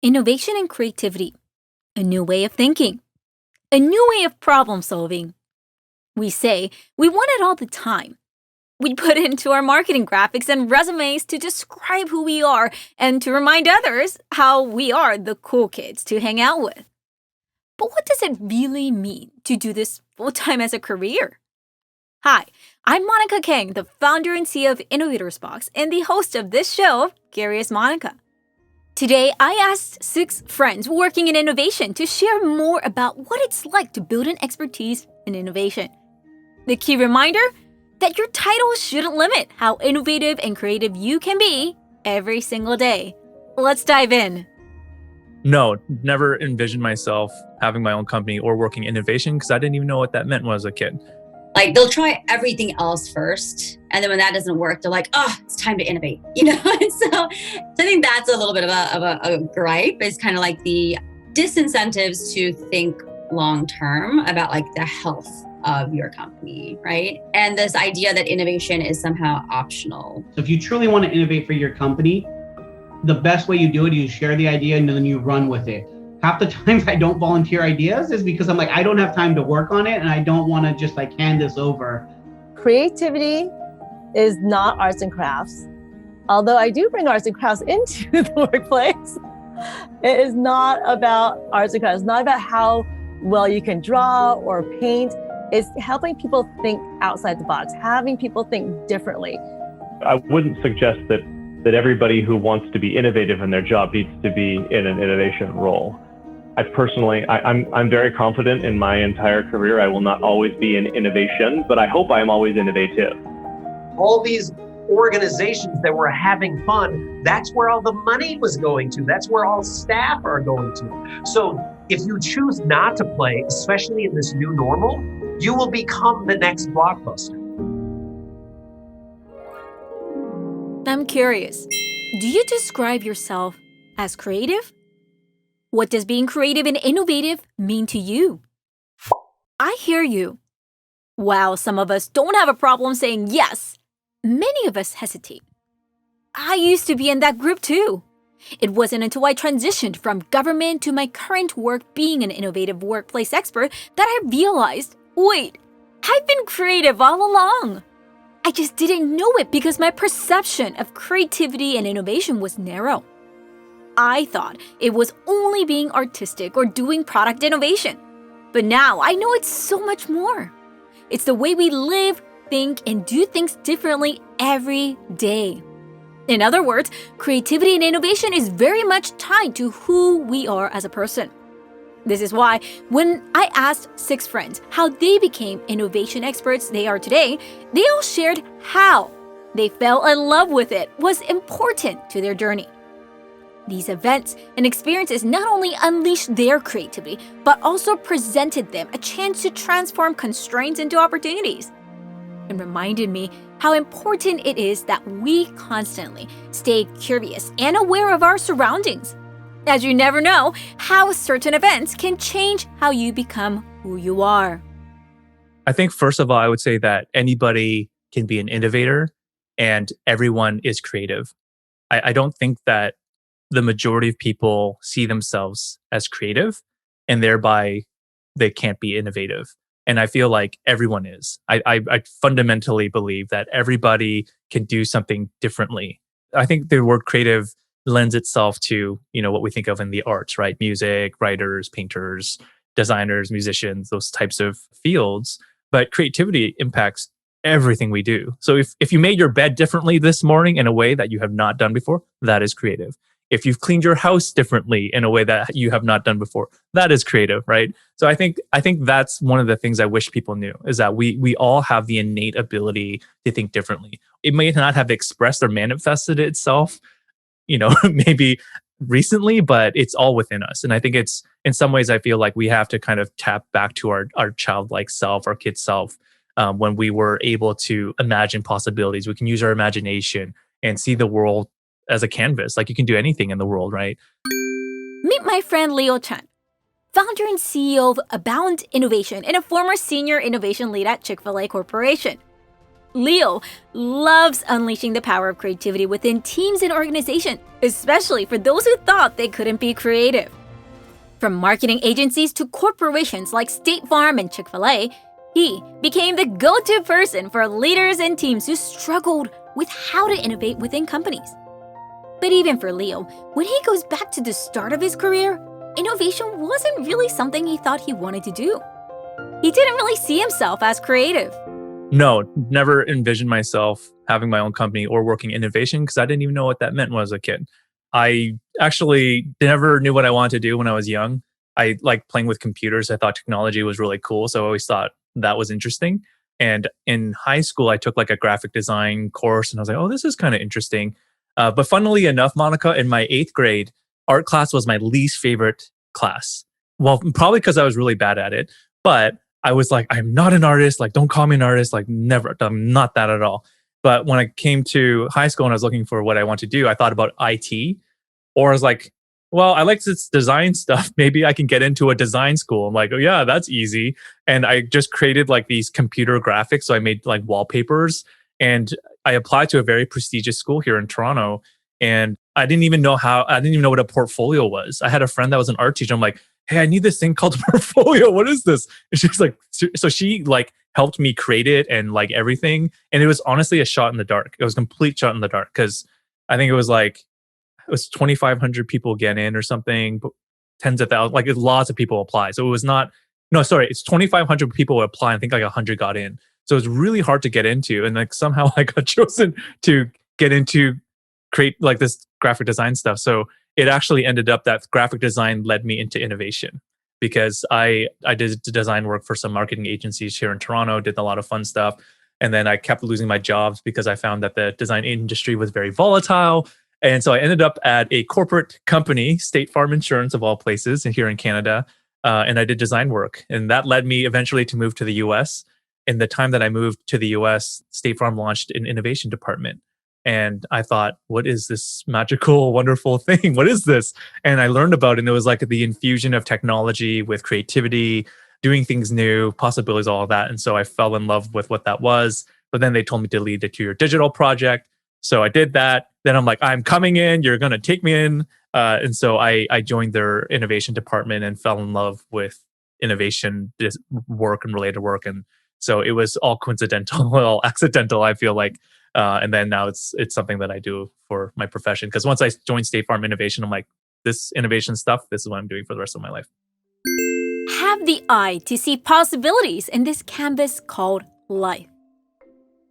innovation and creativity, a new way of thinking, a new way of problem solving. We say we want it all the time. We put it into our marketing graphics and resumes to describe who we are and to remind others how we are the cool kids to hang out with. But what does it really mean to do this full-time as a career? Hi, I'm Monica Kang, the founder and CEO of InnovatorsBox and the host of this show, Curious Monica. Today, I asked 6 friends working in innovation to share more about what it's like to build an expertise in innovation. The key reminder? That your title shouldn't limit how innovative and creative you can be every single day. Let's dive in. No, never envisioned myself having my own company or working in innovation because I didn't even know what that meant when I was a kid. Like they'll try everything else first. And then when that doesn't work, they're like, oh, it's time to innovate, And so I think that's a little bit of a gripe. It's kind of like the disincentives to think long-term about like the health of your company, right? And this idea that innovation is somehow optional. So if you truly want to innovate for your company, the best way you do it, you share the idea and then you run with it. Half the times I don't volunteer ideas is because I'm like, I don't have time to work on it and I don't want to just like hand this over. Creativity is not arts and crafts. Although I do bring arts and crafts into the workplace, it is not about arts and crafts. It's not about how well you can draw or paint. It's helping people think outside the box, having people think differently. I wouldn't suggest that everybody who wants to be innovative in their job needs to be in an innovation role. I'm very confident in my entire career. I will not always be in innovation, but I hope I'm always innovative. All these organizations that were having fun, that's where all the money was going to. That's where all staff are going to. So if you choose not to play, especially in this new normal, you will become the next blockbuster. I'm curious, do you describe yourself as creative? What does being creative and innovative mean to you? I hear you. While some of us don't have a problem saying yes, many of us hesitate. I used to be in that group too. It wasn't until I transitioned from government to my current work being an innovative workplace expert that I realized, wait, I've been creative all along. I just didn't know it because my perception of creativity and innovation was narrow. I thought it was only being artistic or doing product innovation. But now I know it's so much more. It's the way we live, think, and do things differently every day. In other words, creativity and innovation is very much tied to who we are as a person. This is why when I asked 6 friends how they became innovation experts they are today, they all shared how they fell in love with it was important to their journey. These events and experiences not only unleashed their creativity, but also presented them a chance to transform constraints into opportunities. And reminded me how important it is that we constantly stay curious and aware of our surroundings, as you never know how certain events can change how you become who you are. I think, first of all, I would say that anybody can be an innovator and everyone is creative. I don't think that the majority of people see themselves as creative and thereby they can't be innovative. And I feel like everyone is. I fundamentally believe that everybody can do something differently. I think the word creative lends itself to, what we think of in the arts, right? Music, writers, painters, designers, musicians, those types of fields. But creativity impacts everything we do. So if you made your bed differently this morning in a way that you have not done before, that is creative. If you've cleaned your house differently in a way that you have not done before, that is creative, right? So I think that's one of the things I wish people knew, is that we all have the innate ability to think differently. It may not have expressed or manifested itself, maybe recently, but it's all within us. And I think it's, in some ways, I feel like we have to kind of tap back to our childlike self, our kid self, when we were able to imagine possibilities. We can use our imagination and see the world as a canvas. Like you can do anything in the world, right? Meet my friend Leo Chan, founder and CEO of Abound Innovation and a former senior innovation lead at Chick-fil-A Corporation. Leo loves unleashing the power of creativity within teams and organizations, especially for those who thought they couldn't be creative. From marketing agencies to corporations like State Farm and Chick-fil-A, he became the go-to person for leaders and teams who struggled with how to innovate within companies. But even for Leo, when he goes back to the start of his career, innovation wasn't really something he thought he wanted to do. He didn't really see himself as creative. No, never envisioned myself having my own company or working innovation because I didn't even know what that meant when I was a kid. I actually never knew what I wanted to do when I was young. I liked playing with computers. I thought technology was really cool, so I always thought that was interesting. And in high school, I took like a graphic design course and I was like, oh, this is kind of interesting. But funnily enough, Monica, in my 8th grade, art class was my least favorite class. Well, probably because I was really bad at it, but I was like, I'm not an artist. Like, don't call me an artist. Like, never. I'm not that at all. But when I came to high school and I was looking for what I want to do, I thought about IT, or I was like, well, I like this design stuff. Maybe I can get into a design school. I'm like, oh yeah, that's easy. And I just created like these computer graphics. So I made like wallpapers and I applied to a very prestigious school here in Toronto. And I didn't even know what a portfolio was. I had a friend that was an art teacher. I'm like, hey, I need this thing called a portfolio. What is this? And she's like, so she like helped me create it and like everything. And it was honestly a shot in the dark. It was a complete shot in the dark because I think it was 2,500 people get in or something, tens of thousands, like lots of people apply. So it was not, no, sorry, it's 2,500 people apply. I think like 100 got in. So it was really hard to get into. And like somehow I got chosen to get into create like this graphic design stuff. So it actually ended up that graphic design led me into innovation because I did design work for some marketing agencies here in Toronto, did a lot of fun stuff. And then I kept losing my jobs because I found that the design industry was very volatile. And so I ended up at a corporate company, State Farm Insurance of all places, here in Canada. And I did design work. And that led me eventually to move to the US. In the time that I moved to the US, State Farm launched an innovation department. And I thought, what is this magical, wonderful thing? What is this? And I learned about it. And it was like the infusion of technology with creativity, doing things new, possibilities, all of that. And so I fell in love with what that was. But then they told me to lead it to your digital project. So I did that. Then I'm like, I'm coming in. You're going to take me in. And so I joined their innovation department and fell in love with innovation work and related work. And so it was all coincidental, all accidental, I feel like. And then now it's something that I do for my profession. Because once I joined State Farm Innovation, I'm like, this innovation stuff, this is what I'm doing for the rest of my life. Have the eye to see possibilities in this canvas called life.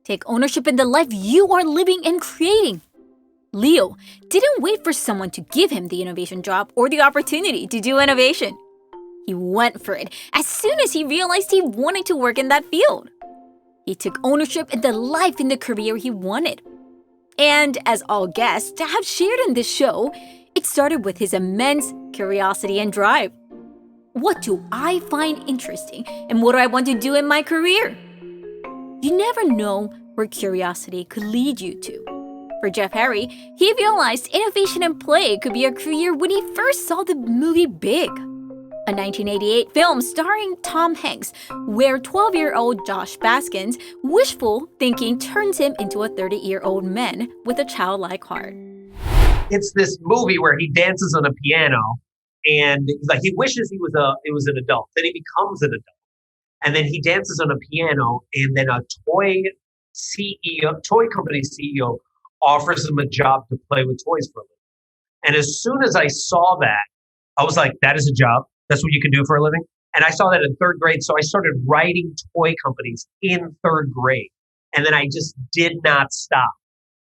Take ownership in the life you are living and creating. Leo didn't wait for someone to give him the innovation job or the opportunity to do innovation. He went for it as soon as he realized he wanted to work in that field. He took ownership in the life and the career he wanted. And as all guests have shared in this show, it started with his immense curiosity and drive. What do I find interesting and what do I want to do in my career? You never know where curiosity could lead you to. For Jeff Harry, he realized innovation and play could be a career when he first saw the movie Big, a 1988 film starring Tom Hanks, where 12-year-old Josh Baskin's wishful thinking turns him into a 30-year-old man with a childlike heart. It's this movie where he dances on a piano, and he wishes he was an adult. Then he becomes an adult, and then he dances on a piano, and then a toy company CEO offers him a job to play with toys for a living. And as soon as I saw that, I was like, that is a job. That's what you can do for a living. And I saw that in 3rd grade. So I started writing toy companies in 3rd grade. And then I just did not stop.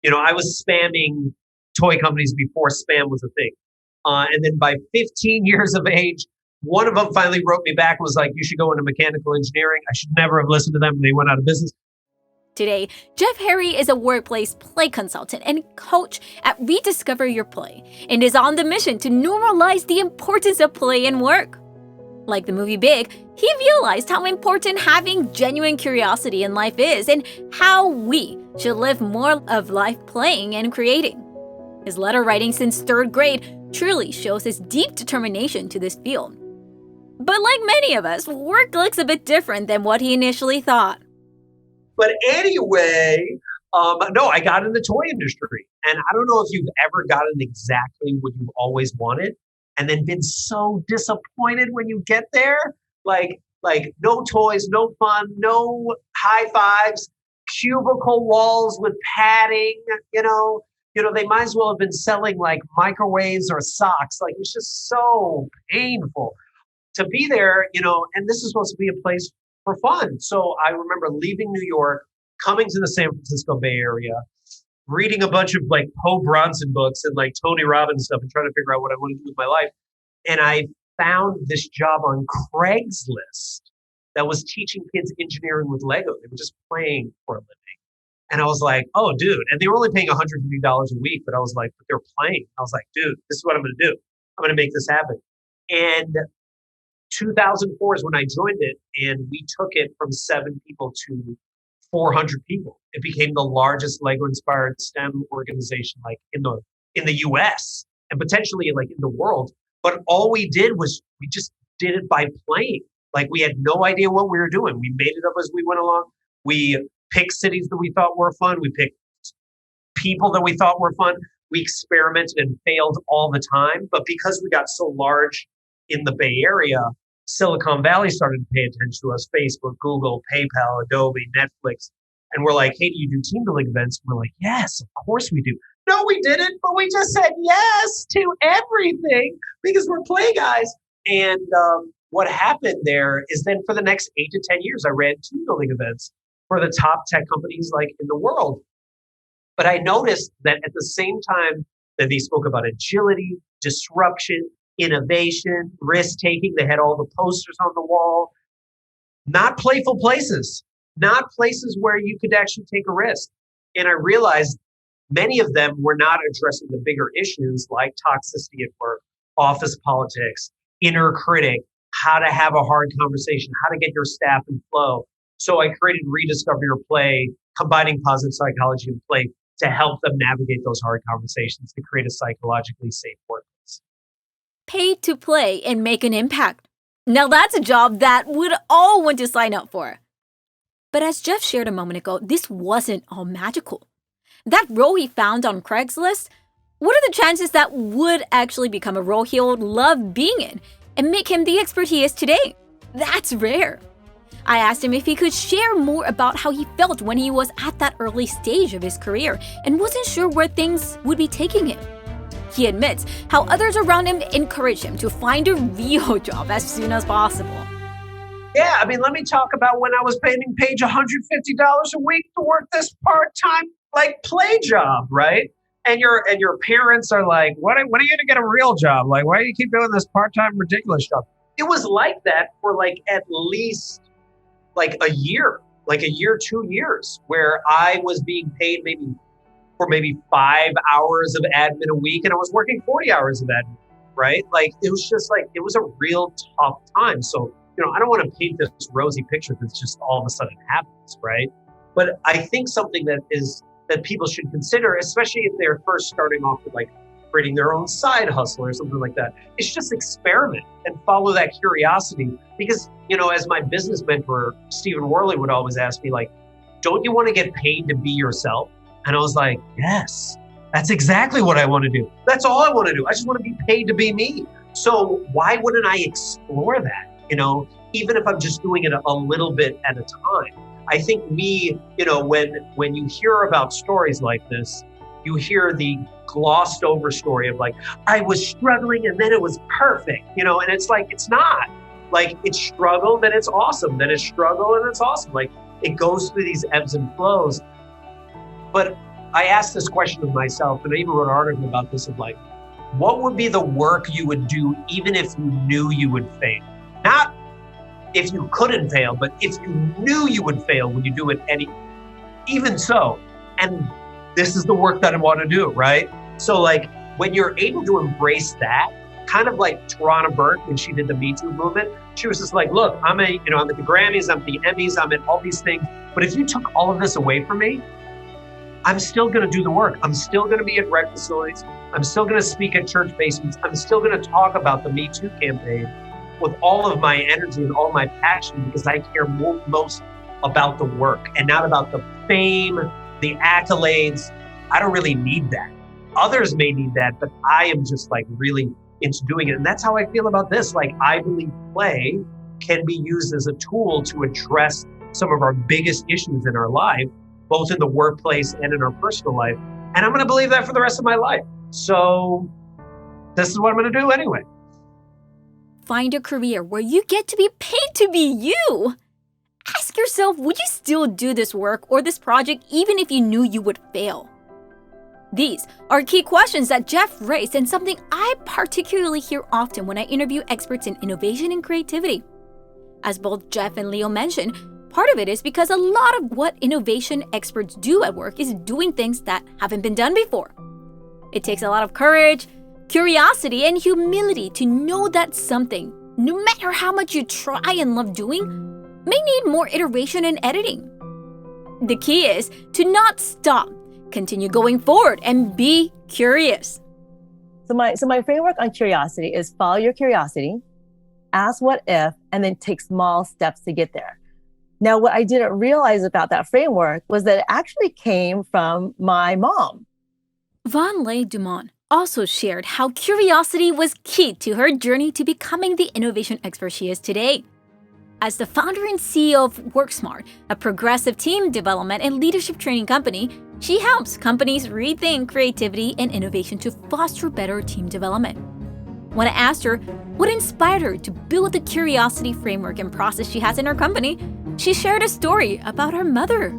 I was spamming toy companies before spam was a thing. And then by 15 years of age, one of them finally wrote me back and was like, you should go into mechanical engineering. I should never have listened to them when they went out of business. Today, Jeff Harry is a workplace play consultant and coach at Rediscover Your Play and is on the mission to normalize the importance of play in work. Like the movie Big, he realized how important having genuine curiosity in life is and how we should live more of life playing and creating. His letter writing since 3rd grade truly shows his deep determination to this field. But like many of us, work looks a bit different than what he initially thought. But anyway, no, I got in the toy industry. And I don't know if you've ever gotten exactly what you've always wanted and then been so disappointed when you get there. Like no toys, no fun, no high fives, cubicle walls with padding, they might as well have been selling like microwaves or socks. Like, it was just so painful to be there, and this is supposed to be a place for fun. So I remember leaving New York, coming to the San Francisco Bay Area, reading a bunch of like Poe Bronson books and like Tony Robbins stuff and trying to figure out what I want to do with my life. And I found this job on Craigslist that was teaching kids engineering with Lego. They were just playing for a living. And I was like, oh, dude. And they were only paying $150 a week, but I was like, but they're playing. I was like, dude, this is what I'm going to do. I'm going to make this happen. And 2004 is when I joined it, and we took it from 7 people to 400 people. It became the largest Lego-inspired STEM organization, like in the U.S. and potentially like in the world. But all we did was we just did it by playing. Like, we had no idea what we were doing. We made it up as we went along. We picked cities that we thought were fun. We picked people that we thought were fun. We experimented and failed all the time. But because we got so large in the Bay Area, Silicon Valley started to pay attention to us. Facebook, Google, PayPal, Adobe, Netflix. And we're like, hey, do you do team building events? And we're like, yes, of course we do. No, we didn't, but we just said yes to everything because we're play guys. And what happened there is then for the next 8 to 10 years, I ran team building events for the top tech companies like in the world. But I noticed that at the same time that they spoke about agility, disruption, innovation, risk-taking, they had all the posters on the wall, not playful places, not places where you could actually take a risk. And I realized many of them were not addressing the bigger issues like toxicity at work, office politics, inner critic, how to have a hard conversation, how to get your staff in flow. So I created Rediscover Your Play, combining positive psychology and play to help them navigate those hard conversations to create a psychologically safe workplace. Pay to play and make an impact. Now that's a job that would all want to sign up for. But as Jeff shared a moment ago, this wasn't all magical. That role he found on Craigslist, what are the chances that would actually become a role he would love being in and make him the expert he is today? That's rare. I asked him if he could share more about how he felt when he was at that early stage of his career and wasn't sure where things would be taking him. He admits how others around him encouraged him to find a real job as soon as possible. Yeah, I mean, let me talk about when I was paying Paige $150 a week to work this part-time like play job, right? And your parents are like, when are you gonna get a real job? Like, why do you keep doing this part-time ridiculous job? It was like that for like at least like a year, 2 years, where I was being paid maybe 5 hours of admin a week, and I was working 40 hours of admin, right? Like, it was just like, it was a real tough time. So, I don't want to paint this rosy picture that's just all of a sudden happens, right? But I think something that people should consider, especially if they're first starting off with like creating their own side hustle or something like that, is just experiment and follow that curiosity. Because, as my business mentor, Stephen Worley, would always ask me, like, don't you want to get paid to be yourself? And I was like, yes, that's exactly what I want to do. That's all I want to do. I just want to be paid to be me. So why wouldn't I explore that? Even if I'm just doing it a little bit at a time. I think when you hear about stories like this, you hear the glossed over story of like, I was struggling and then it was perfect, and it's like, it's not. Like, it's struggle, then it's awesome. Then it's struggle and it's awesome. Like, it goes through these ebbs and flows. But I asked this question of myself, and I even wrote an article about this of like, what would be the work you would do even if you knew you would fail? Not if you couldn't fail, but if you knew you would fail, would you do it even so? And this is the work that I want to do, right? So like, when you're able to embrace that, kind of like Tarana Burke when she did the Me Too movement, she was just like, look, I'm at the Grammys, I'm at the Emmys, I'm at all these things. But if you took all of this away from me, I'm still going to do the work. I'm still going to be at rec facilities. I'm still going to speak at church basements. I'm still going to talk about the Me Too campaign with all of my energy and all my passion, because I care most about the work and not about the fame, the accolades. I don't really need that. Others may need that, but I am just like really into doing it. And that's how I feel about this. Like, I believe play can be used as a tool to address some of our biggest issues in our life, both in the workplace and in our personal life. And I'm going to believe that for the rest of my life. So this is what I'm going to do anyway. Find a career where you get to be paid to be you. Ask yourself, would you still do this work or this project even if you knew you would fail? These are key questions that Jeff raised and something I particularly hear often when I interview experts in innovation and creativity. As both Jeff and Leo mentioned, part of it is because a lot of what innovation experts do at work is doing things that haven't been done before. It takes a lot of courage, curiosity, and humility to know that something, no matter how much you try and love doing, may need more iteration and editing. The key is to not stop, continue going forward, and be curious. So my framework on curiosity is follow your curiosity, ask what if, and then take small steps to get there. Now, what I didn't realize about that framework was that it actually came from my mom. Lai-DuMone also shared how curiosity was key to her journey to becoming the innovation expert she is today. As the founder and CEO of WorkSmart, a progressive team development and leadership training company, she helps companies rethink creativity and innovation to foster better team development. When I asked her what inspired her to build the curiosity framework and process she has in her company, she shared a story about her mother.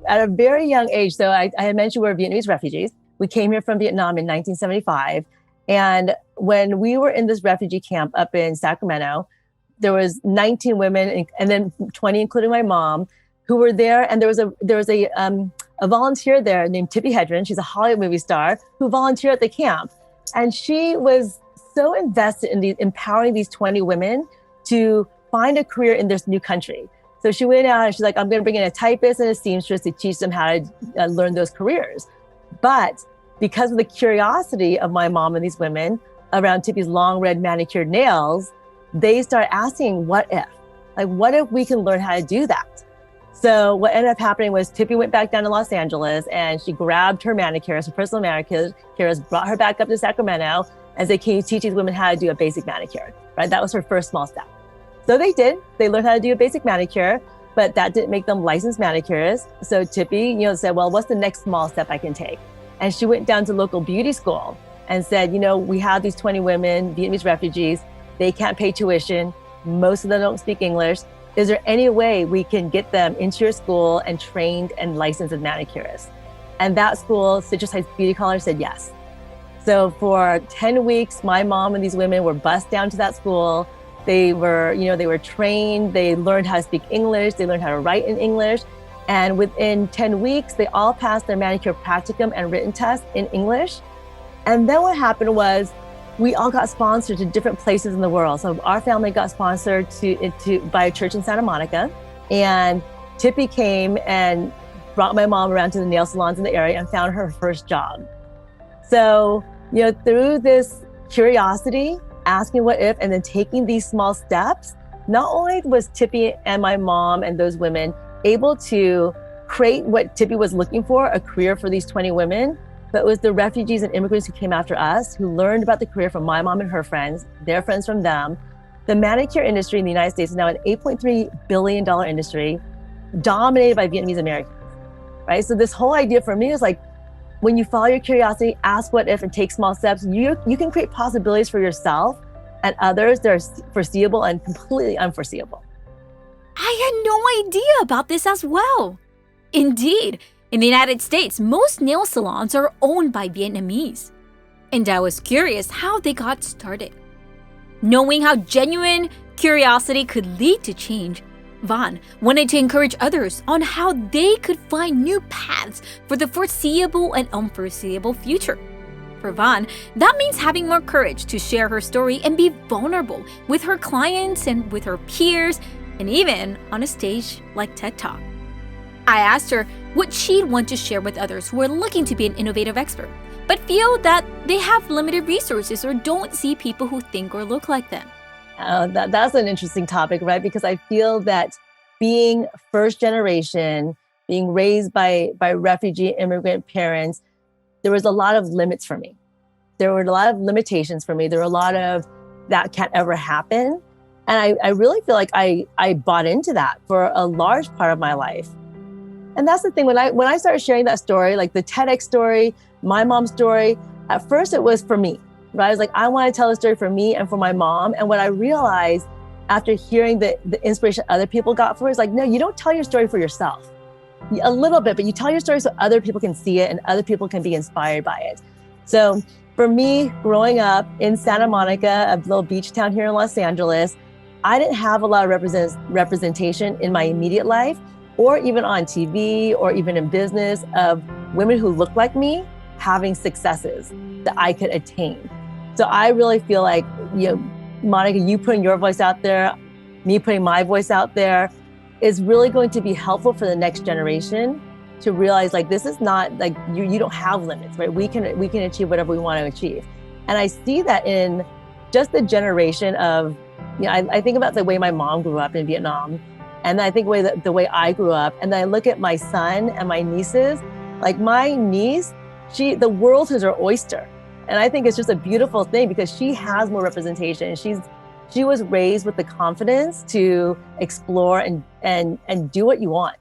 At a very young age, though, I had mentioned we're Vietnamese refugees. We came here from Vietnam in 1975. And when we were in this refugee camp up in Sacramento, there was 19 women and then 20, including my mom, who were there. And there was a volunteer there named Tippi Hedren. She's a Hollywood movie star who volunteered at the camp. And she was so invested in empowering these 20 women to find a career in this new country. So she went out and she's like, I'm going to bring in a typist and a seamstress to teach them how to learn those careers. But because of the curiosity of my mom and these women around Tippi's long red manicured nails, they started asking, what if? Like, what if we can learn how to do that? So what ended up happening was Tippi went back down to Los Angeles and she grabbed her manicurist, her personal manicurist, brought her back up to Sacramento and said, can you teach these women how to do a basic manicure? Right? That was her first small step. So they did. They learned how to do a basic manicure, but that didn't make them licensed manicurists. So Tippi, said, well, what's the next small step I can take? And she went down to local beauty school and said, we have these 20 women, Vietnamese refugees. They can't pay tuition. Most of them don't speak English. Is there any way we can get them into your school and trained and licensed as manicurists? And that school, Citrus Heights Beauty College, said yes. So for 10 weeks, my mom and these women were bused down to that school. They were, they were trained. They learned how to speak English. They learned how to write in English. And within 10 weeks, they all passed their manicure practicum and written test in English. And then what happened was we all got sponsored to different places in the world. So our family got sponsored by a church in Santa Monica. And Tippi came and brought my mom around to the nail salons in the area and found her first job. So, through this curiosity, asking what if, and then taking these small steps, not only was Tippi and my mom and those women able to create what Tippi was looking for, a career for these 20 women, but it was the refugees and immigrants who came after us, who learned about the career from my mom and her friends, their friends from them. The manicure industry in the United States is now an $8.3 billion industry dominated by Vietnamese Americans, right? So this whole idea for me is like, when you follow your curiosity, ask what if, and take small steps, you can create possibilities for yourself and others that are foreseeable and completely unforeseeable. I had no idea about this as well. Indeed, in the United States, most nail salons are owned by Vietnamese. And I was curious how they got started. Knowing how genuine curiosity could lead to change, Van wanted to encourage others on how they could find new paths for the foreseeable and unforeseeable future. For Van, that means having more courage to share her story and be vulnerable with her clients and with her peers, and even on a stage like TED Talk. I asked her what she'd want to share with others who are looking to be an innovative expert, but feel that they have limited resources or don't see people who think or look like them. That's an interesting topic, right? Because I feel that being first generation, being raised by refugee immigrant parents, there was a lot of limits for me. There were a lot of limitations for me. There were a lot of that can't ever happen. And I really feel like I bought into that for a large part of my life. And that's the thing, when I started sharing that story, like the TEDx story, my mom's story, at first it was for me, right? I was like, I want to tell the story for me and for my mom. And what I realized after hearing the inspiration other people got for it is like, no, you don't tell your story for yourself. A little bit, but you tell your story so other people can see it and other people can be inspired by it. So for me, growing up in Santa Monica, a little beach town here in Los Angeles, I didn't have a lot of representation in my immediate life, or even on TV, or even in business, of women who look like me having successes that I could attain. So I really feel like, Monica, you putting your voice out there, me putting my voice out there, is really going to be helpful for the next generation to realize, like, this is not like you don't have limits, right? We can achieve whatever we want to achieve. And I see that in just the generation of, I think about the way my mom grew up in Vietnam, and I think the way I grew up, and then I look at my son and my nieces. Like my niece, the world is her oyster. And I think it's just a beautiful thing because she has more representation. She was raised with the confidence to explore and do what you want.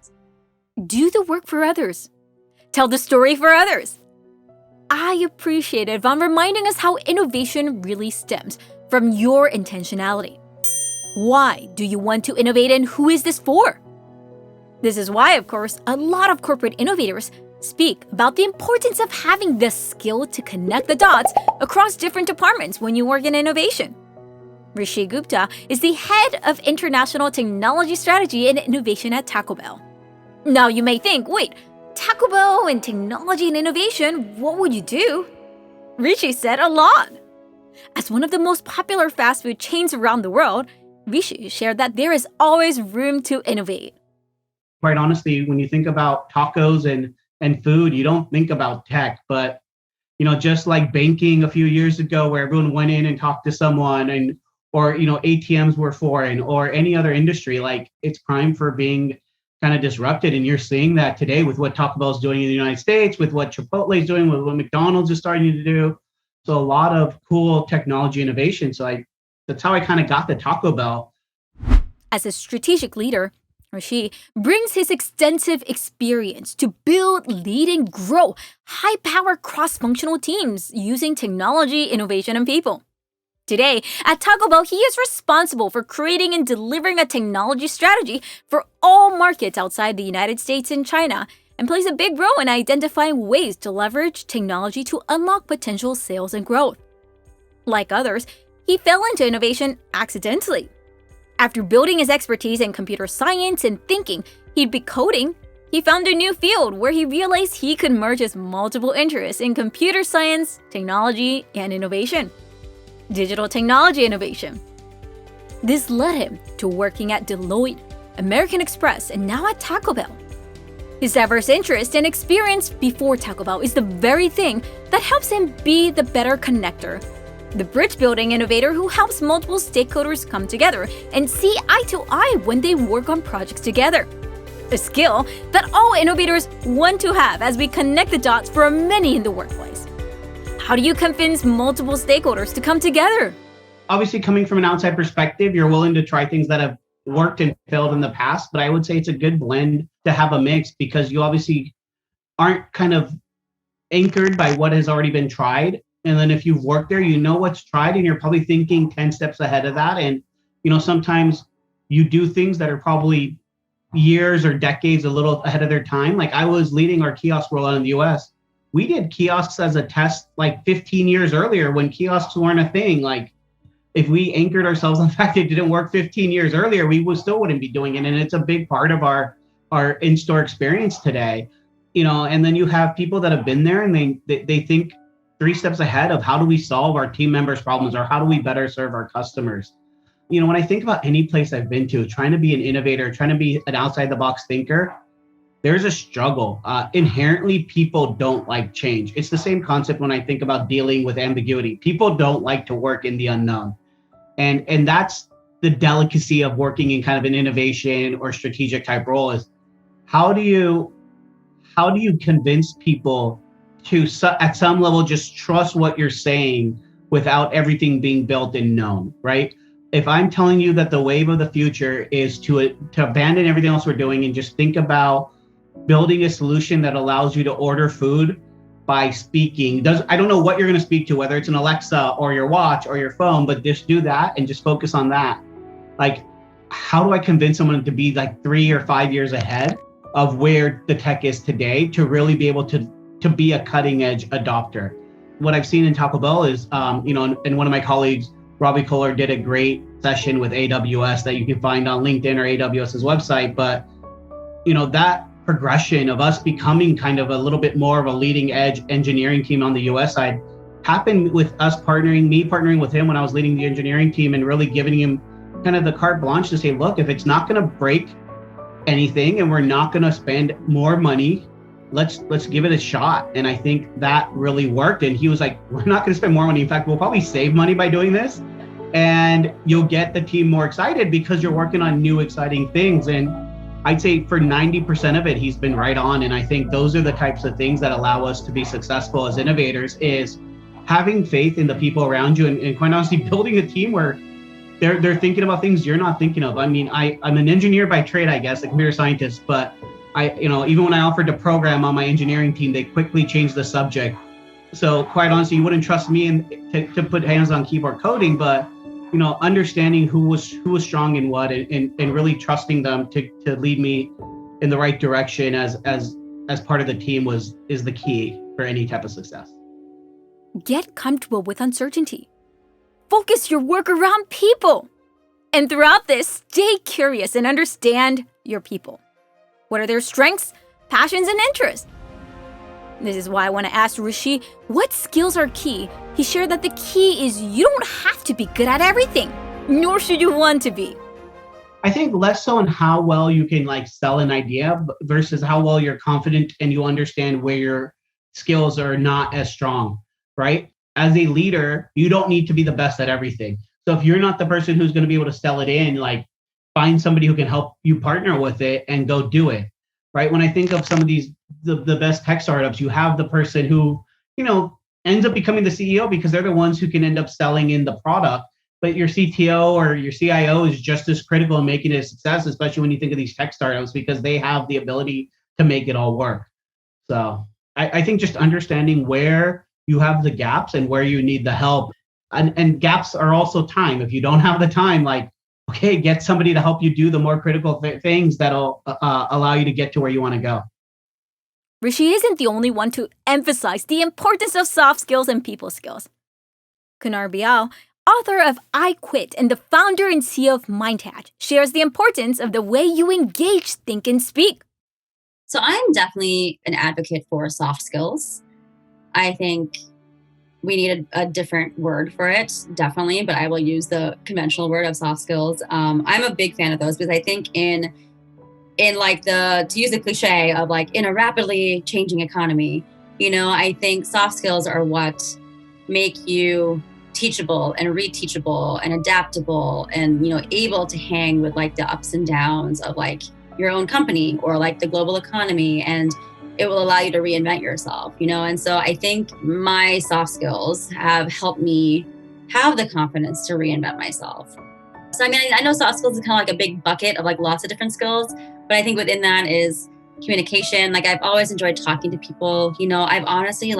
Do the work for others. Tell the story for others. I appreciate Yvonne reminding us how innovation really stems from your intentionality. Why do you want to innovate, and who is this for? This is why, of course, a lot of corporate innovators speak about the importance of having the skill to connect the dots across different departments when you work in innovation. Rishi Gupta is the head of International Technology Strategy and Innovation at TacoBell. Now you may think, wait, TacoBell and technology and innovation, what would you do? Rishi said a lot. As one of the most popular fast food chains around the world, Rishi shared that there is always room to innovate. Quite honestly, when you think about tacos and food, you don't think about tech, but just like banking a few years ago where everyone went in and talked to someone, or ATMs were foreign, or any other industry, like it's prime for being kind of disrupted. And you're seeing that today with what Taco Bell is doing in the United States, with what Chipotle is doing, with what McDonald's is starting to do. So a lot of cool technology innovation. So that's how I kind of got the Taco Bell. As a strategic leader, Rishi brings his extensive experience to build, lead, and grow high-power cross-functional teams using technology, innovation, and people. Today, at Taco Bell, he is responsible for creating and delivering a technology strategy for all markets outside the United States and China, and plays a big role in identifying ways to leverage technology to unlock potential sales and growth. Like others, he fell into innovation accidentally. After building his expertise in computer science and thinking he'd be coding, he found a new field where he realized he could merge his multiple interests in computer science, technology, and innovation. Digital technology innovation. This led him to working at Deloitte, American Express, and now at Taco Bell. His diverse interest and experience before Taco Bell is the very thing that helps him be the better connector, the bridge-building innovator who helps multiple stakeholders come together and see eye to eye when they work on projects together. A skill that all innovators want to have as we connect the dots for many in the workplace. How do you convince multiple stakeholders to come together? Obviously, coming from an outside perspective, you're willing to try things that have worked and failed in the past, but I would say it's a good blend to have a mix because you obviously aren't kind of anchored by what has already been tried. And then if you've worked there, you know what's tried and you're probably thinking 10 steps ahead of that. And, sometimes you do things that are probably years or decades a little ahead of their time. Like I was leading our kiosk rollout in the US. We did kiosks as a test like 15 years earlier when kiosks weren't a thing. Like if we anchored ourselves on the fact it didn't work 15 years earlier, we still wouldn't be doing it. And it's a big part of our in-store experience today. And then you have people that have been there and they think 3 steps ahead of how do we solve our team members' problems or how do we better serve our customers. When I think about any place I've been to, trying to be an innovator, trying to be an outside the box thinker, there's a struggle. Inherently, people don't like change. It's the same concept when I think about dealing with ambiguity. People don't like to work in the unknown. And that's the delicacy of working in kind of an innovation or strategic type role is how do you convince people to at some level just trust what you're saying without everything being built and known, right? If I'm telling you that the wave of the future is to abandon everything else we're doing and just think about building a solution that allows you to order food by speaking. I don't know what you're going to speak to, whether it's an Alexa or your watch or your phone, but just do that and just focus on that. Like, how do I convince someone to be like 3 or 5 years ahead of where the tech is today to really be able to be a cutting edge adopter? What I've seen in TacoBell is, and one of my colleagues, Robbie Kohler, did a great session with AWS that you can find on LinkedIn or AWS's website. But, that progression of us becoming kind of a little bit more of a leading edge engineering team on the US side happened with us partnering with him when I was leading the engineering team and really giving him kind of the carte blanche to say, look, if it's not going to break anything and we're not going to spend more money, let's give it a shot. And I think that really worked. And he was like, we're not going to spend more money. In fact, we'll probably save money by doing this. And you'll get the team more excited because you're working on new, exciting things. And I'd say for 90% of it, he's been right on. And I think those are the types of things that allow us to be successful as innovators, is having faith in the people around you and quite honestly, building a team where they're thinking about things you're not thinking of. I mean, I'm an engineer by trade, I guess, a computer scientist, but even when I offered to program on my engineering team, they quickly changed the subject. So quite honestly, you wouldn't trust me to put hands on keyboard coding, but understanding who was strong in what and really trusting them to lead me in the right direction as part of the team is the key for any type of success. Get comfortable with uncertainty. Focus your work around people. And throughout this, stay curious and understand your people. What are their strengths, passions, and interests? This is why I want to ask Rishi, what skills are key? He shared that the key is you don't have to be good at everything, nor should you want to be. I think less so on how well you can sell an idea versus how well you're confident and you understand where your skills are not as strong, right? As a leader, you don't need to be the best at everything. So if you're not the person who's going to be able to sell it in, find somebody who can help you partner with it and go do it, right? When I think of some of these, the best tech startups, you have the person who, ends up becoming the CEO because they're the ones who can end up selling in the product. But your CTO or your CIO is just as critical in making it a success, especially when you think of these tech startups, because they have the ability to make it all work. So I think just understanding where you have the gaps and where you need the help. And gaps are also time. If you don't have the time, okay, get somebody to help you do the more critical things that'll allow you to get to where you want to go. Rishi isn't the only one to emphasize the importance of soft skills and people skills. Coonoor Behal, author of I Quit and the founder and CEO of MindHatch, shares the importance of the way you engage, think, and speak. So I'm definitely an advocate for soft skills. I think we need a different word for it, definitely, but I will use the conventional word of soft skills. I'm a big fan of those because I think in to use the cliche of in a rapidly changing economy, I think soft skills are what make you teachable and reteachable and adaptable and, able to hang with the ups and downs of your own company or the global economy. And it will allow you to reinvent yourself, And so I think my soft skills have helped me have the confidence to reinvent myself. So, I know soft skills is kind of a big bucket of lots of different skills, but I think within that is communication. I've always enjoyed talking to people. I've honestly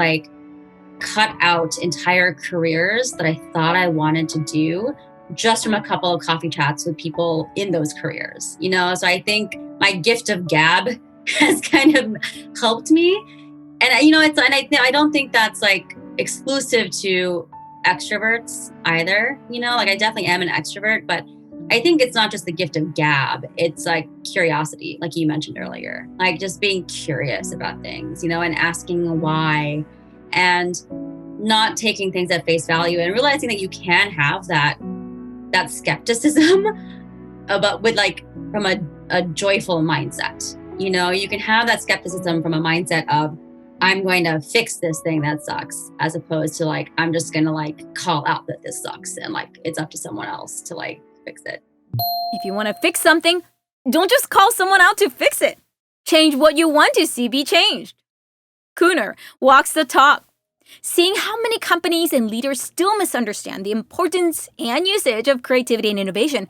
cut out entire careers that I thought I wanted to do just from a couple of coffee chats with people in those careers, So I think my gift of Gaab has kind of helped me. And, I don't think that's exclusive to extroverts either. I definitely am an extrovert, but I think it's not just the gift of Gaab. It's curiosity, like you mentioned earlier, just being curious about things, and asking why and not taking things at face value and realizing that you can have that skepticism about from a joyful mindset. You can have that skepticism from a mindset of, I'm going to fix this thing that sucks, as opposed to I'm just going to call out that this sucks and it's up to someone else to fix it. If you want to fix something, don't just call someone out to fix it. Change what you want to see be changed. Coonoor walks the talk. Seeing how many companies and leaders still misunderstand the importance and usage of creativity and innovation,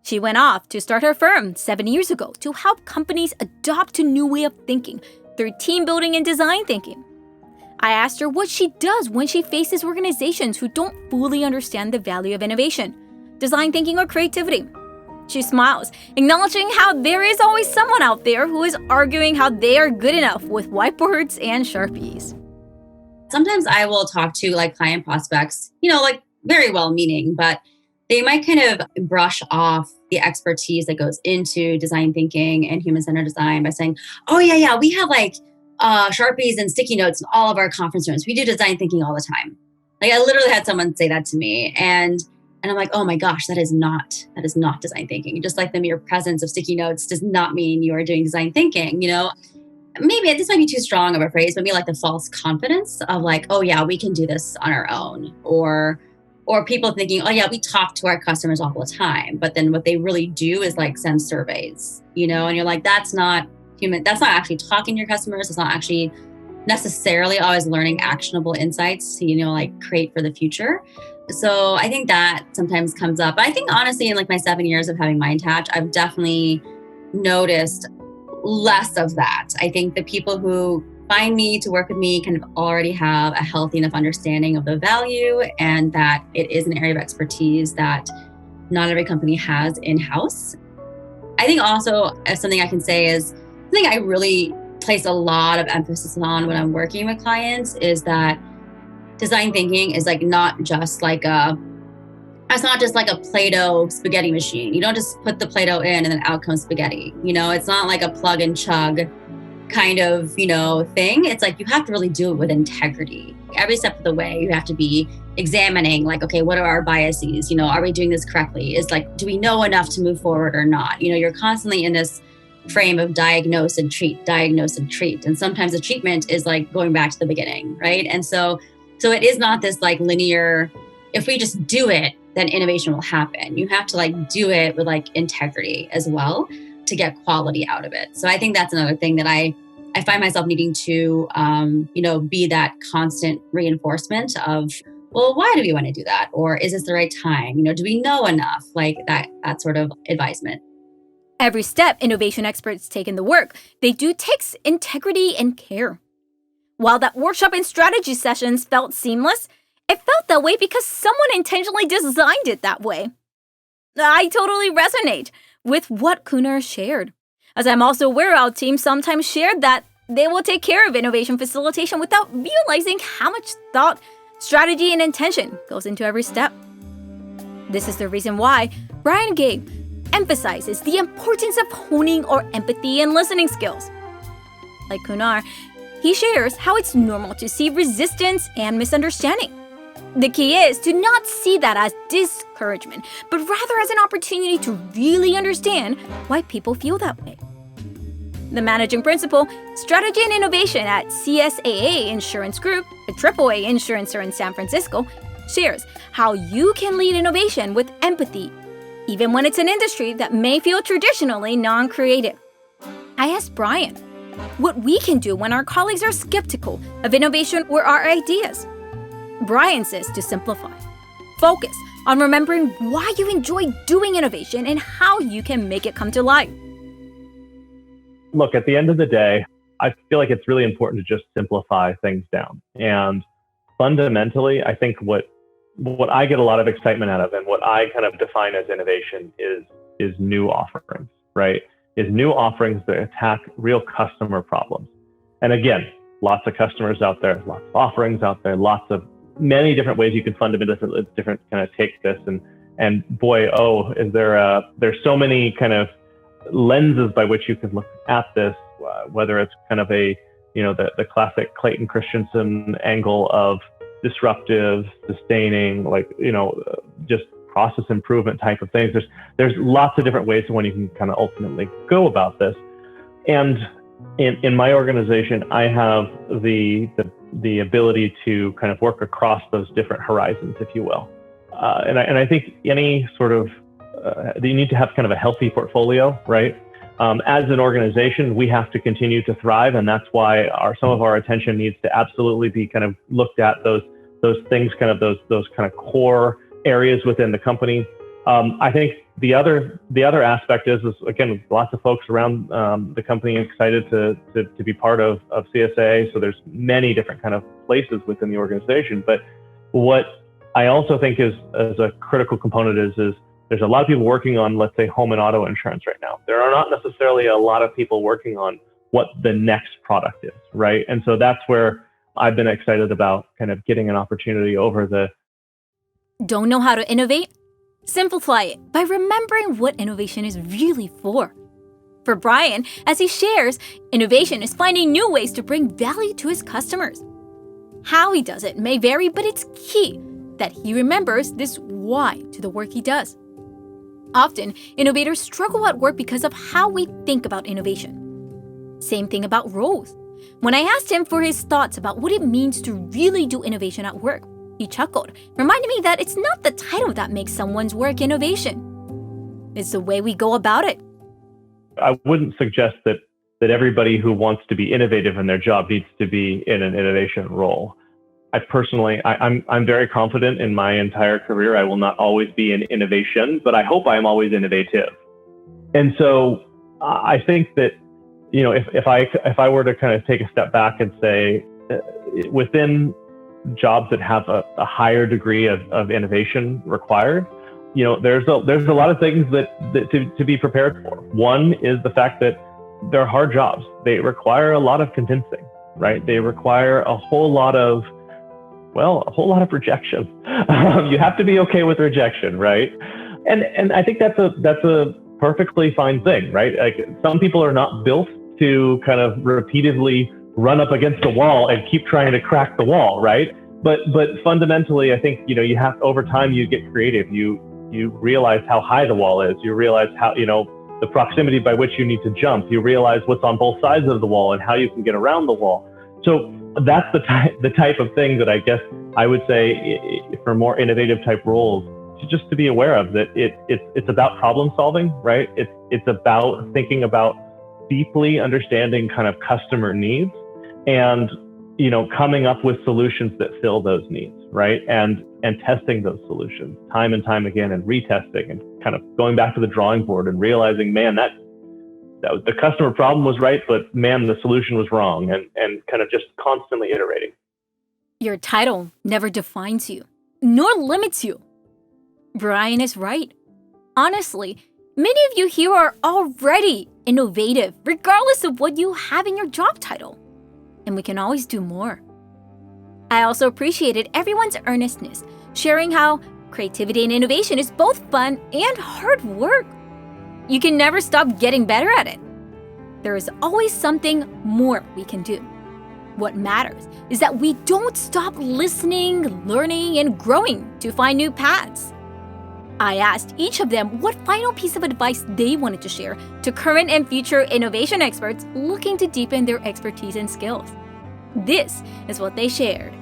she went off to start her firm 7 years ago to help companies adopt a new way of thinking through team building and design thinking. I asked her what she does when she faces organizations who don't fully understand the value of innovation, design thinking, or creativity. She smiles, acknowledging how there is always someone out there who is arguing how they are good enough with whiteboards and Sharpies. Sometimes I will talk to like client prospects, like very well-meaning, but they might kind of brush off the expertise that goes into design thinking and human-centered design by saying, oh yeah, we have like Sharpies and sticky notes in all of our conference rooms. We do design thinking all the time. Like I literally had someone say that to me, and I'm like, oh my gosh, that is not design thinking. Just like the mere presence of sticky notes does not mean you are doing design thinking, Maybe this might be too strong of a phrase, but maybe like the false confidence of like, oh yeah, we can do this on our own. Or people thinking, oh yeah, we talk to our customers all the time. But then what they really do is like send surveys, and you're like, that's not human. That's not actually talking to your customers. It's not actually necessarily always learning actionable insights to, like create for the future. So I think that sometimes comes up. I think honestly, in like my 7 years of having MindTouch, I've definitely noticed less of that. I think the people who find me to work with me kind of already have a healthy enough understanding of the value and that it is an area of expertise that not every company has in-house. I think also something I can say is something I really place a lot of emphasis on when I'm working with clients is that design thinking is like not just like a Play-Doh spaghetti machine. You don't just put the Play-Doh in and then out comes spaghetti. It's not like a plug and chug kind of, thing. It's like you have to really do it with integrity. Every step of the way, you have to be examining like, okay, what are our biases? Are we doing this correctly? Is like, do we know enough to move forward or not? You're constantly in this frame of diagnose and treat. And sometimes the treatment is like going back to the beginning, right? And so it is not this like linear, if we just do it, then innovation will happen. You have to like do it with like integrity as well to get quality out of it. So I think that's another thing that I find myself needing to, be that constant reinforcement of, well, why do we want to do that? Or is this the right time? Do we know enough? Like that sort of advisement. Every step innovation experts take in the work they do takes integrity and care. While that workshop and strategy sessions felt seamless, it felt that way because someone intentionally designed it that way. I totally resonate with what Coonoor shared, as I'm also aware our team sometimes shared that they will take care of innovation facilitation without realizing how much thought, strategy, and intention goes into every step. This is the reason why Brian Gaab emphasizes the importance of honing our empathy and listening skills. Like Coonoor, he shares how it's normal to see resistance and misunderstanding. The key is to not see that as discouragement, but rather as an opportunity to really understand why people feel that way. The managing principal, strategy and innovation at CSAA Insurance Group, a AAA insurancer in San Francisco, shares how you can lead innovation with empathy, even when it's an industry that may feel traditionally non-creative. I asked Brian what we can do when our colleagues are skeptical of innovation or our ideas. Brian says to simplify. Focus on remembering why you enjoy doing innovation and how you can make it come to life. Look, at the end of the day, I feel like it's really important to just simplify things down. And fundamentally, I think what I get a lot of excitement out of and what I kind of define as innovation is new offerings, right? Is new offerings that attack real customer problems. And again, lots of customers out there, lots of offerings out there, many different ways you can fundamentally different kind of take this and boy, there's so many kind of lenses by which you can look at this, whether it's kind of the classic Clayton Christensen angle of disruptive, sustaining, just process improvement type of things. There's lots of different ways when you can kind of ultimately go about this. And in my organization, I have the ability to kind of work across those different horizons, if you will. And I think any sort of you need to have kind of a healthy portfolio, right? As an organization, we have to continue to thrive, and that's why some of our attention needs to absolutely be kind of looked at those things, kind of those kind of core areas within the company. I think the other aspect is again, lots of folks around the company excited to be part of CSA. So there's many different kind of places within the organization. But what I also think is a critical component is there's a lot of people working on, let's say, home and auto insurance right now. There are not necessarily a lot of people working on what the next product is, right? And so that's where I've been excited about kind of getting an opportunity over the... Don't know how to innovate? Simplify it by remembering what innovation is really for. For Brian, as he shares, innovation is finding new ways to bring value to his customers. How he does it may vary, but it's key that he remembers this why to the work he does. Often, innovators struggle at work because of how we think about innovation. Same thing about roles. When I asked him for his thoughts about what it means to really do innovation at work, he chuckled, reminding me that it's not the title that makes someone's work innovation. It's the way we go about it. I wouldn't suggest that everybody who wants to be innovative in their job needs to be in an innovation role. I'm very confident in my entire career. I will not always be in innovation, but I hope I'm always innovative. And so I think that, if I were to kind of take a step back and say, within jobs that have a higher degree of innovation required, there's a lot of things that to be prepared for. One is the fact that they're hard jobs. They require a lot of convincing, right? They require a whole lot of rejection. You have to be okay with rejection, right? And I think that's a perfectly fine thing, right? Like, some people are not built to kind of repeatedly run up against the wall and keep trying to crack the wall, right? But fundamentally, I think, you have, over time, you get creative. You realize how high the wall is. You realize how, the proximity by which you need to jump. You realize what's on both sides of the wall and how you can get around the wall. So that's the type of thing that I guess I would say for more innovative type roles, just to be aware of, that it's about problem solving, right? It's about thinking about deeply understanding kind of customer needs and, coming up with solutions that fill those needs, right? And testing those solutions time and time again, and retesting, and kind of going back to the drawing board and realizing, man, that the customer problem was right, but man, the solution was wrong, and kind of just constantly iterating. Your title never defines you, nor limits you. Brian is right. Honestly, many of you here are already innovative, regardless of what you have in your job title. And we can always do more. I also appreciated everyone's earnestness, sharing how creativity and innovation is both fun and hard work. You can never stop getting better at it. There is always something more we can do. What matters is that we don't stop listening, learning, and growing to find new paths. I asked each of them what final piece of advice they wanted to share to current and future innovation experts looking to deepen their expertise and skills. This is what they shared.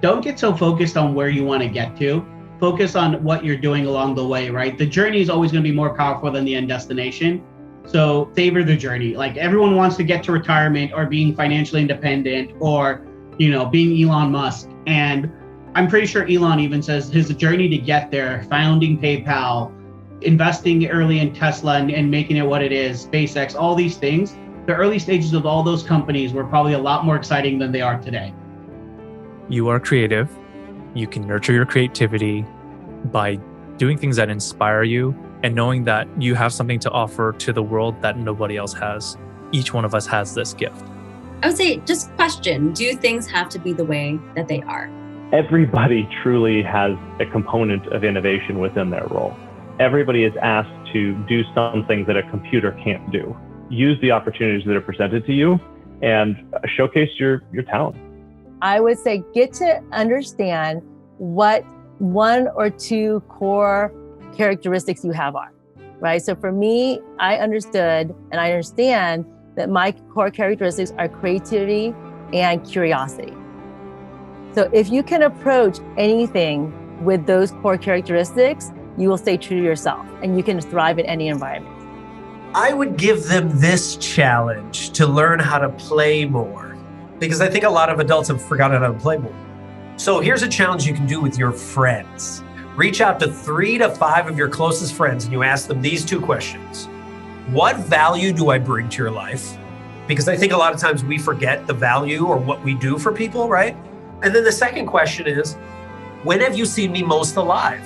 Don't get so focused on where you want to get to. Focus on what you're doing along the way, right? The journey is always going to be more powerful than the end destination. So savor the journey. Like, everyone wants to get to retirement or being financially independent or, being Elon Musk. And I'm pretty sure Elon even says his journey to get there, founding PayPal, investing early in Tesla and making it what it is, SpaceX, all these things, the early stages of all those companies were probably a lot more exciting than they are today. You are creative. You can nurture your creativity by doing things that inspire you and knowing that you have something to offer to the world that nobody else has. Each one of us has this gift. I would say, just question, do things have to be the way that they are? Everybody truly has a component of innovation within their role. Everybody is asked to do something that a computer can't do. Use the opportunities that are presented to you and showcase your talent. I would say get to understand what one or two core characteristics you have are, right? So for me, I understood and I understand that my core characteristics are creativity and curiosity. So if you can approach anything with those core characteristics, you will stay true to yourself and you can thrive in any environment. I would give them this challenge to learn how to play more, because I think a lot of adults have forgotten how to play more. So here's a challenge you can do with your friends. Reach out to 3 to 5 of your closest friends and you ask them these 2 questions. What value do I bring to your life? Because I think a lot of times we forget the value or what we do for people, right? And then the second question is, when have you seen me most alive?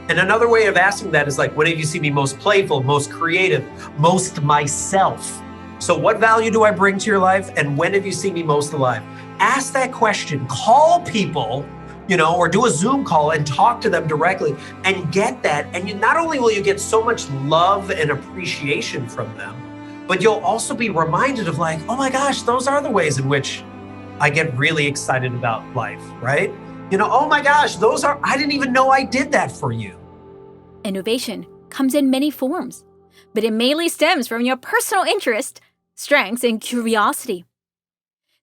And another way of asking that is like, when have you seen me most playful, most creative, most myself? So what value do I bring to your life? And when have you seen me most alive? Ask that question, call people, or do a Zoom call and talk to them directly and get that. And not only will you get so much love and appreciation from them, but you'll also be reminded of like, oh my gosh, those are the ways in which I get really excited about life, right? Oh my gosh, I didn't even know I did that for you. Innovation comes in many forms, but it mainly stems from your personal interest, strengths, and curiosity.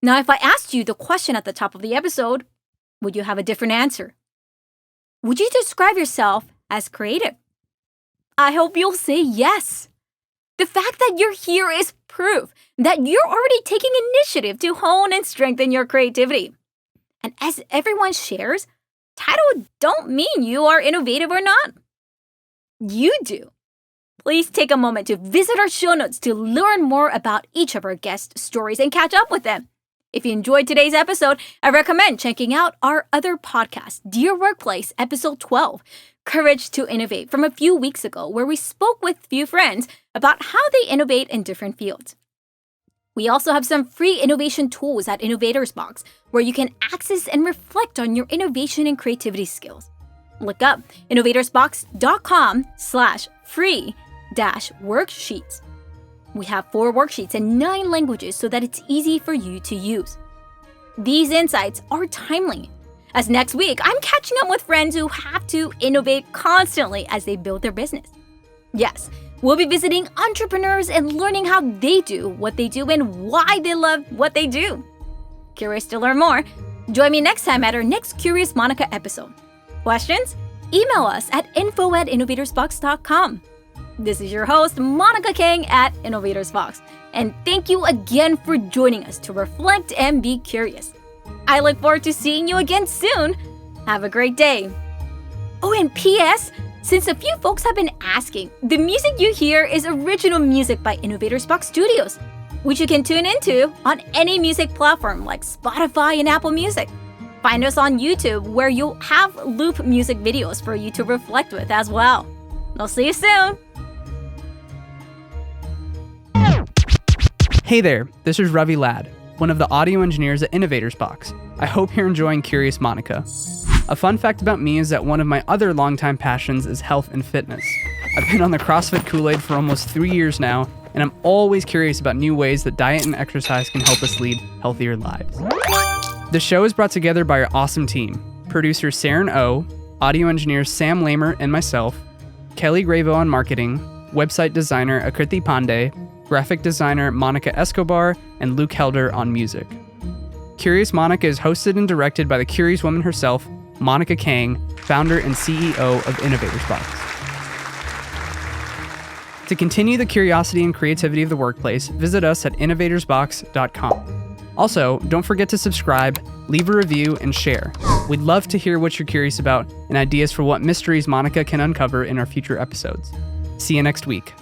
Now, if I asked you the question at the top of the episode, would you have a different answer? Would you describe yourself as creative? I hope you'll say yes. The fact that you're here is proof that you're already taking initiative to hone and strengthen your creativity. And as everyone shares, title don't mean you are innovative or not. You do. Please take a moment to visit our show notes to learn more about each of our guest stories and catch up with them. If you enjoyed today's episode, I recommend checking out our other podcast, Dear Workplace, episode 12, Courage to Innovate, from a few weeks ago, where we spoke with a few friends about how they innovate in different fields. We also have some free innovation tools at InnovatorsBox, where you can access and reflect on your innovation and creativity skills. Look up innovatorsbox.com/free-worksheets. We have 4 worksheets in 9 languages so that it's easy for you to use. These insights are timely, as next week I'm catching up with friends who have to innovate constantly as they build their business. Yes, we'll be visiting entrepreneurs and learning how they do what they do and why they love what they do. Curious to learn more? Join me next time at our next Curious Monica episode. Questions? Email us at info@innovatorsbox.com. This is your host, Monica Kang at InnovatorsBox, and thank you again for joining us to reflect and be curious. I look forward to seeing you again soon. Have a great day. Oh, and P.S., since a few folks have been asking, the music you hear is original music by InnovatorsBox Studios, which you can tune into on any music platform like Spotify and Apple Music. Find us on YouTube, where you'll have loop music videos for you to reflect with as well. I'll see you soon. Hey there, this is Ravi Ladd, one of the audio engineers at InnovatorsBox. I hope you're enjoying Curious Monica. A fun fact about me is that one of my other longtime passions is health and fitness. I've been on the CrossFit Kool-Aid for almost 3 years now, and I'm always curious about new ways that diet and exercise can help us lead healthier lives. The show is brought together by our awesome team: producer Saren O, audio engineers Sam Lamer and myself, Kelly Gravo on marketing, website designer Akriti Pandey, graphic designer Monica Escobar, and Luke Helder on music. Curious Monica is hosted and directed by the curious woman herself, Monica Kang, founder and CEO of InnovatorsBox. To continue the curiosity and creativity of the workplace, visit us at innovatorsbox.com. Also, don't forget to subscribe, leave a review, and share. We'd love to hear what you're curious about and ideas for what mysteries Monica can uncover in our future episodes. See you next week.